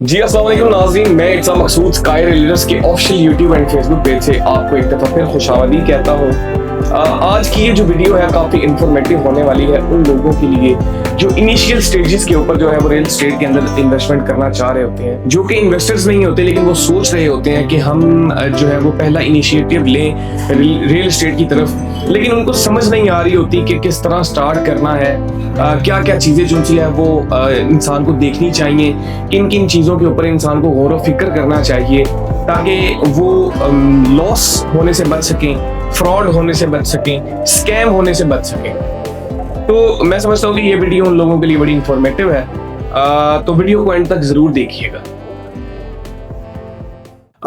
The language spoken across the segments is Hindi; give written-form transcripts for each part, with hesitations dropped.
जी अस्सलाम वालेकुम नाज़रीन, मैं इक्सा मकसूद स्काई रीडर्स के official YouTube and Facebook page से आपको एक दफ़ा फिर खुशामदीद कहता हूँ। आज की ये जो वीडियो है काफ़ी इंफॉर्मेटिव होने वाली है उन लोगों के लिए जो इनिशियल स्टेजेस के ऊपर जो है वो रियल एस्टेट के अंदर इन्वेस्टमेंट करना चाह रहे होते हैं, जो कि इन्वेस्टर्स नहीं होते लेकिन वो सोच रहे होते हैं कि हम जो है वो पहला इनिशिएटिव लें रियल एस्टेट की तरफ, लेकिन उनको समझ नहीं आ रही होती कि किस तरह स्टार्ट करना है, क्या क्या चीज़ें जो है वो इंसान को देखनी चाहिए, किन किन चीज़ों के ऊपर इंसान को गौर व फिक्र करना चाहिए ताकि वो लॉस होने से बच सकें, फ्रॉड होने से बच सकें, स्कैम होने से बच सकें। तो मैं समझता हूँ कि ये वीडियो उन लोगों के लिए बड़ी इंफॉर्मेटिव है, तो वीडियो को एंड तक ज़रूर देखिएगा।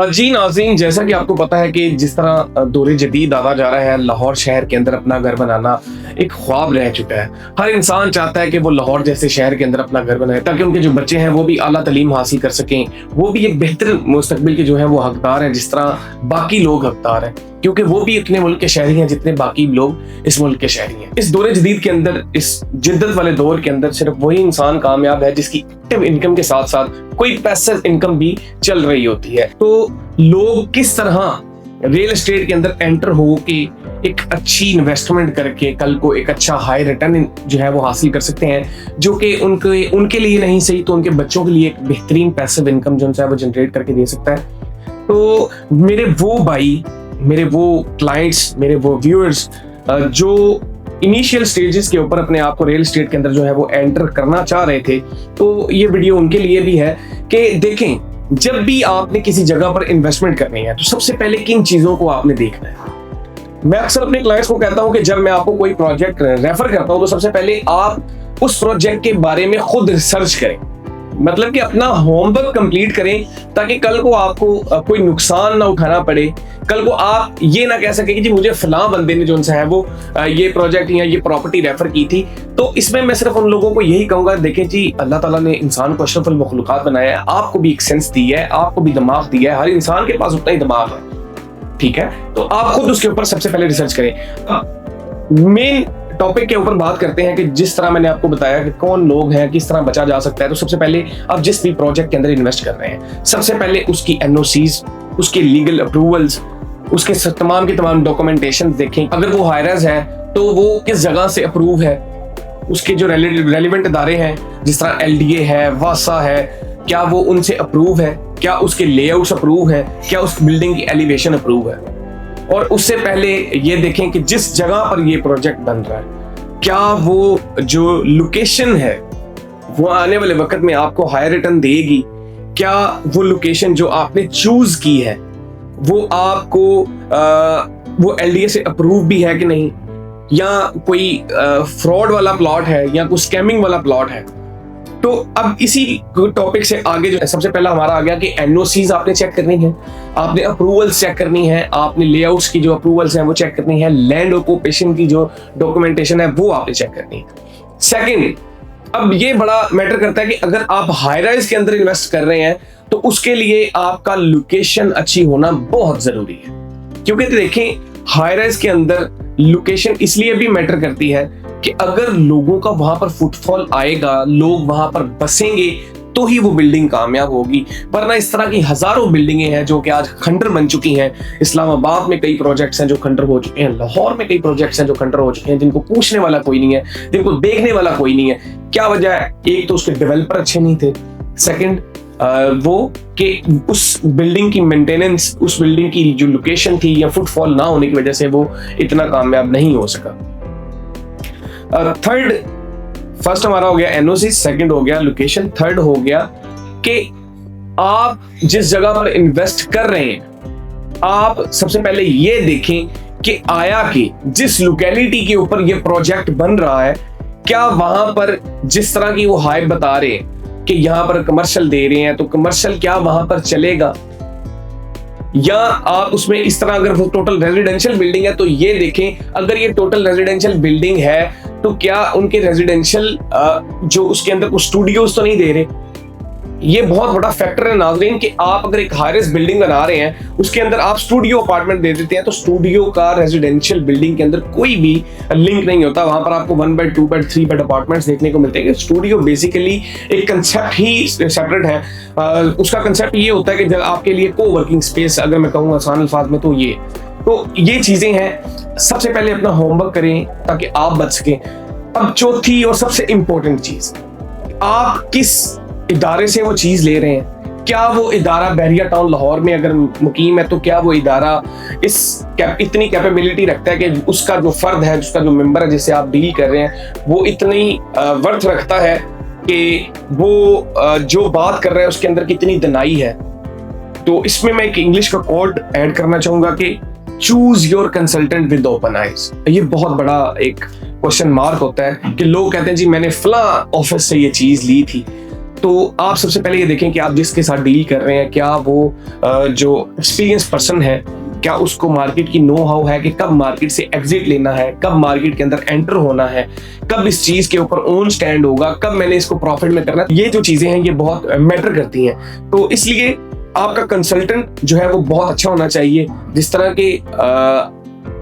जी नाज़रीन, जैसा कि आपको पता है कि जिस तरह दौर जदीद आता जा रहा है, लाहौर शहर के अंदर अपना घर बनाना एक ख्वाब रह चुका है। हर इंसान चाहता है कि वो लाहौर जैसे शहर के अंदर अपना घर बनाए ताकि उनके जो बच्चे हैं वो भी आला तालीम हासिल कर सकें, वो भी एक बेहतर मुस्तकबिल के जो है वो हकदार हैं जिस तरह बाकी लोग हकदार हैं, क्योंकि वो भी इतने मुल्क के शहरी हैं जितने बाकी लोग इस मुल्क के शहरी हैं। इस दौर जदीद के अंदर, इस जिद्दत वाले दौर के अंदर सिर्फ वही इंसान कामयाब है जिसकी एक्टिव इनकम के साथ साथ कोई पैसिव इनकम भी चल रही होती है। तो लोग किस तरह रियल एस्टेट के अंदर एंटर हो के एक अच्छी इन्वेस्टमेंट करके कल को एक अच्छा हाई रिटर्न जो है वो हासिल कर सकते हैं, जो कि उनके लिए नहीं सही तो उनके बच्चों के लिए एक बेहतरीन पैसिव इनकम जो है वो जनरेट करके दे सकता है। तो मेरे वो भाई, मेरे वो क्लाइंट्स, मेरे वो व्यूअर्स जो इनिशियल स्टेजेस के ऊपर अपने आप को रियल एस्टेट के अंदर जो है वो एंटर करना चाह रहे थे, तो ये वीडियो उनके लिए भी है कि देखें, जब भी आपने किसी जगह पर इन्वेस्टमेंट करनी है तो सबसे पहले किन चीजों को आपने देखना है। मैं अक्सर अपने क्लाइंट्स को कहता हूं कि जब मैं आपको कोई प्रोजेक्ट रेफर करता हूं तो सबसे पहले आप उस प्रोजेक्ट के बारे में खुद रिसर्च करें, मतलब कि अपना होमवर्क कंप्लीट करें ताकि कल को आपको कोई नुकसान ना उठाना पड़े। कल को आप ये ना कह सके कि जी मुझे फलां बंदे ने जो है वो ये प्रोजेक्ट या ये प्रॉपर्टी रेफर की थी। तो इसमें मैं सिर्फ उन लोगों को यही कहूंगा, देखें जी अल्लाह ताला ने इंसान को अशरफुल मखलूकात बनाया है, आपको भी एक सेंस दी है, आपको भी दिमाग दिया है, हर इंसान के पास उतना ही दिमाग है, ठीक है। तो आप खुद उसके ऊपर सबसे पहले रिसर्च करें। मेन टॉपिक के ऊपर बात करते हैं कि जिस तरह मैंने आपको बताया कि कौन लोग हैं, किस तरह बचा जा सकता है। तो सबसे पहले आप जिस भी प्रोजेक्ट के अंदर इन्वेस्ट कर रहे हैं, सबसे पहले उसकी एनओसीज, उसके लीगल अप्रूवल्स, उसके तमाम के तमाम डॉक्यूमेंटेशन देखें। अगर वो हायरस है तो वो किस जगह से अप्रूव है, उसके जो रेलिवेंट इदारे हैं जिस तरह एलडीए है, वासा है, क्या वो उनसे अप्रूव है, क्या उसके लेआउट्स अप्रूव है, क्या उस बिल्डिंग की एलिवेशन अप्रूव है। और उससे पहले ये देखें कि जिस जगह पर ये प्रोजेक्ट बन रहा है, क्या वो जो लोकेशन है वो आने वाले वक्त में आपको हाई रिटर्न देगी, क्या वो लोकेशन जो आपने चूज की है वो आपको वो एलडीए से अप्रूव भी है कि नहीं, या कोई फ्रॉड वाला प्लॉट है या कोई स्कैमिंग वाला प्लॉट है। तो अब इसी टॉपिक से आगे जो सबसे पहला हमारा आ गया कि एनओसीज आपने चेक करनी है, आपने अप्रूवल्स चेक करनी है, आपने लेआउट्स की जो अप्रूवल्स हैं वो चेक करनी है, लैंड ऑक्यूपेशन की जो डॉक्यूमेंटेशन है वो आपने चेक करनी है। सेकंड, अब ये बड़ा मैटर करता है कि अगर आप हाई राइज के अंदर इन्वेस्ट कर रहे हैं तो उसके लिए आपका लोकेशन अच्छी होना बहुत जरूरी है, क्योंकि देखें हाई राइज के अंदर लोकेशन इसलिए भी मैटर करती है कि अगर लोगों का वहां पर फुटफॉल आएगा, लोग वहां पर बसेंगे तो ही वो बिल्डिंग कामयाब होगी। वरना इस तरह की हजारों बिल्डिंगें हैं जो कि आज खंडर बन चुकी हैं। इस्लामाबाद में कई प्रोजेक्ट्स हैं जो खंडर हो चुके हैं, लाहौर में कई प्रोजेक्ट्स हैं जो खंडर हो चुके हैं, जिनको पूछने वाला कोई नहीं है, जिनको देखने वाला कोई नहीं है। क्या वजह है? एक तो उसके डेवलपर अच्छे नहीं थे, सेकंड वो कि उस बिल्डिंग की मेंटेनेंस, उस बिल्डिंग की जो लोकेशन थी या फुटफॉल ना होने की वजह से वो इतना कामयाब नहीं हो सका। थर्ड, फर्स्ट हमारा हो गया एनओसी, सेकंड हो गया लोकेशन, थर्ड हो गया कि आप जिस जगह पर इन्वेस्ट कर रहे हैं आप सबसे पहले ये देखें कि आया कि जिस लोकेलिटी के ऊपर ये प्रोजेक्ट बन रहा है, क्या वहां पर जिस तरह की वो हाइप बता रहे हैं कि यहां पर कमर्शियल दे रहे हैं तो कमर्शियल क्या वहां पर चलेगा, या आप उसमें इस तरह अगर वो टोटल रेजिडेंशियल बिल्डिंग है तो ये देखें अगर ये टोटल रेजिडेंशियल बिल्डिंग है तो क्या उनके रेजिडेंशियल जो उसके अंदर कुछ स्टूडियोज तो नहीं दे रहे, ये बहुत बड़ा फैक्टर है नाज़रीन कि आप अगर एक हाई राइज बिल्डिंग बना रहे हैं, उसके अंदर आप स्टूडियो अपार्टमेंट दे देते हैं, तो स्टूडियो का रेजिडेंशियल बिल्डिंग के अंदर कोई भी लिंक नहीं होता। वहां पर आपको 1 बेड 2 बेड 3 बेड अपार्टमेंट्स देखने को मिलते हैं। स्टूडियो बेसिकली एक कंसेप्ट ही सेपरेट है। उसका कंसेप्ट ये होता है कि जब आपके लिए को वर्किंग स्पेस, अगर मैं कहूँ आसान अल्फाज में, तो ये चीजें हैं। सबसे पहले अपना होमवर्क करें ताकि आप बच सकें। अब चौथी और सबसे इंपॉर्टेंट चीज, आप किस इदारे से वो चीज ले रहे हैं। क्या वो इदारा बहरिया टाउन लाहौर में अगर मुकीम है, तो क्या वो इदारा इतनी कैपेबिलिटी रखता है कि उसका जो फर्द है, उसका जो मेंबर है जिससे आप डील कर रहे हैं, वो इतनी वर्थ रखता है कि वो जो बात कर रहा है उसके अंदर कितनी दनाई है। तो इसमें मैं एक इंग्लिश का कोड ऐड करना चाहूंगा कि choose your consultant with open eyes. ये बहुत बड़ा एक क्वेश्चन मार्क होता है कि लोग कहते हैं जी मैंने फला ऑफिस से ये चीज ली थी। तो आप सबसे पहले ये देखें कि आप जिसके साथ डील कर रहे हैं, क्या वो जो एक्सपीरियंस पर्सन है, क्या उसको मार्केट की नो हाउ है कि कब मार्केट से एग्जिट लेना है, कब मार्केट के अंदर एंटर होना है, कब इस चीज के ऊपर ओन स्टैंड होगा, कब मैंने इसको प्रॉफिट में करना है। ये जो चीजें हैं ये बहुत मैटर करती हैं। तो इसलिए आपका कंसल्टेंट जो है वो बहुत अच्छा होना चाहिए। जिस तरह के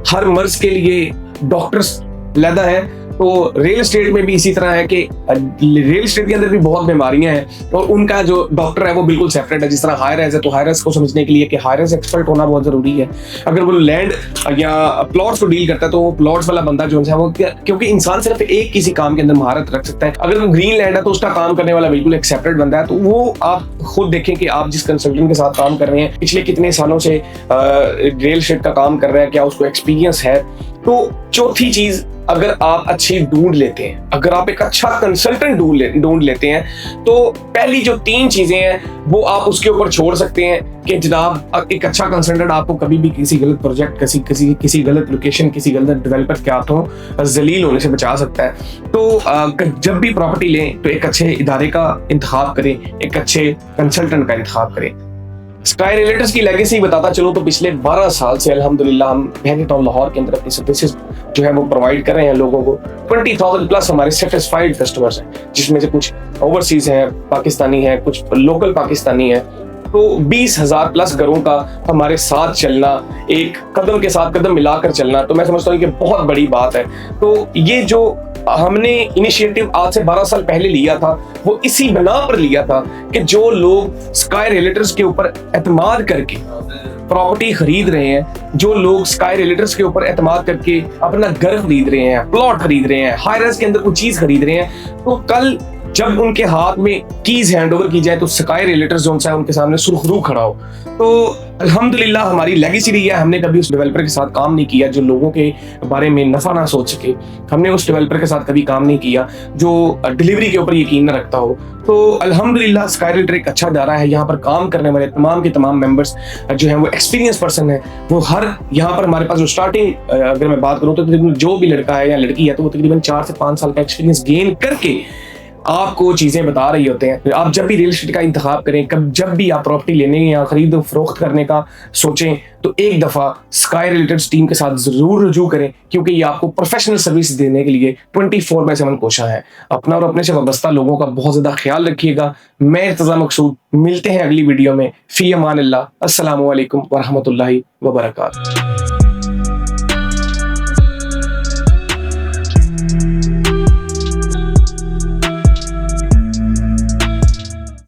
हर मर्ज के लिए डॉक्टर्स अलग है, तो रियल एस्टेट में भी इसी तरह है कि रियल एस्टेट के अंदर भी बहुत बीमारियां हैं और उनका जो डॉक्टर है वो बिल्कुल सेपरेट है। जिस तरह हाई राइज है, तो हाई राइज को समझने के लिए कि हाई राइज एक्सपर्ट होना बहुत जरूरी है। अगर वो लैंड या प्लॉट्स को डील करता है, तो वो प्लॉट्स वाला बंदा जो है वो, क्योंकि इंसान सिर्फ एक किसी काम के अंदर महारत रख सकता है। अगर वो ग्रीन लैंड है तो उसका काम करने वाला बिल्कुल एक सेपरेट बंदा है। तो वो आप खुद देखें कि आप जिस कंसल्टेंट के साथ काम कर रहे हैं, पिछले कितने सालों से रियल एस्टेट का काम कर रहे हैं, क्या उसको एक्सपीरियंस है। तो चौथी चीज, अगर आप अच्छी ढूंढ लेते हैं, अगर आप एक अच्छा कंसल्टेंट ढूंढ लेते हैं, तो पहली जो 3 चीजें हैं वो आप उसके ऊपर छोड़ सकते हैं कि जनाब एक अच्छा कंसल्टेंट आपको कभी भी किसी गलत प्रोजेक्ट, किसी गलत लोकेशन, किसी गलत डेवलपर के हाथों जलील होने से बचा सकता है। तो जब भी प्रॉपर्टी लें तो एक अच्छे इदारे का इंतखाब करें, एक अच्छे कंसल्टेंट का इंतखाब करें। स्काई रियल्टर्स की लेगेसी बताता चलो तो पिछले 12 साल से अल्हम्दुलिल्लाह हम बहरिया टाउन लाहौर के अंदर अपनी सर्विसेज जो है वो प्रोवाइड कर रहे हैं लोगों को। 20,000 प्लस हमारे सेटिस्फाइड कस्टमर्स हैं, जिसमें से कुछ ओवरसीज हैं, पाकिस्तानी हैं, कुछ लोकल पाकिस्तानी हैं। तो 20,000 प्लस घरों का हमारे साथ चलना, एक कदम के साथ कदम मिलाकर चलना, तो मैं समझता हूँ कि बहुत बड़ी बात है। तो ये जो हमने इनिशिएटिव आज से 12 साल पहले लिया था, वो इसी बना पर लिया था कि जो लोग स्काई रियल्टर्स के ऊपर एतमाद करके प्रॉपर्टी खरीद रहे हैं, जो लोग स्काई रियल्टर्स के ऊपर एतमाद करके अपना घर खरीद रहे हैं, प्लॉट खरीद रहे हैं, हाई राइज के अंदर कोई चीज खरीद रहे हैं, तो कल जब उनके हाथ में कीज हैंडओवर की जाए तो स्काई रियल्टर्स जो है उनके सामने सुरखरू खड़ा हो। तो अल्हम्दुलिल्लाह हमारी लेगेसी रही है, हमने कभी उस डेवलपर के साथ काम नहीं किया जो लोगों के बारे में नफा ना सोच सके। हमने उस डेवलपर के साथ कभी काम नहीं किया जो डिलीवरी के ऊपर यकीन न रखता हो। तो अल्हम्दुलिल्लाह स्काई रियल्टर एक अच्छा इदारा है। यहाँ पर काम करने वाले तमाम के तमाम मेंबर्स जो हैं वो एक्सपीरियंस पर्सन है। वो हर यहाँ पर हमारे पास जो स्टार्टिंग अगर मैं बात करूँ तो जो भी लड़का है या लड़की है तो वो तकरीबन 4 से 5 साल का एक्सपीरियंस गेन करके आपको चीजें बता रही होते हैं। आप जब भी रियल एस्टेट का इंतखाब करें, जब भी आप प्रॉपर्टी लेने या खरीद फरोख्त करने का सोचें, तो एक दफा स्काई रियल्टर्स टीम के साथ जरूर रुजू करें, क्योंकि ये आपको प्रोफेशनल सर्विस देने के लिए 24/7 कोशा है। अपना और अपने से वाबस्ता लोगों का बहुत ज्यादा ख्याल रखिएगा। मैं इर्तज़ा मकसूद, मिलते हैं अगली वीडियो में। फी अमान अल्लाह। अस्सलामु अलैकुम वरहमतुल्लाहि वबरकातुहू।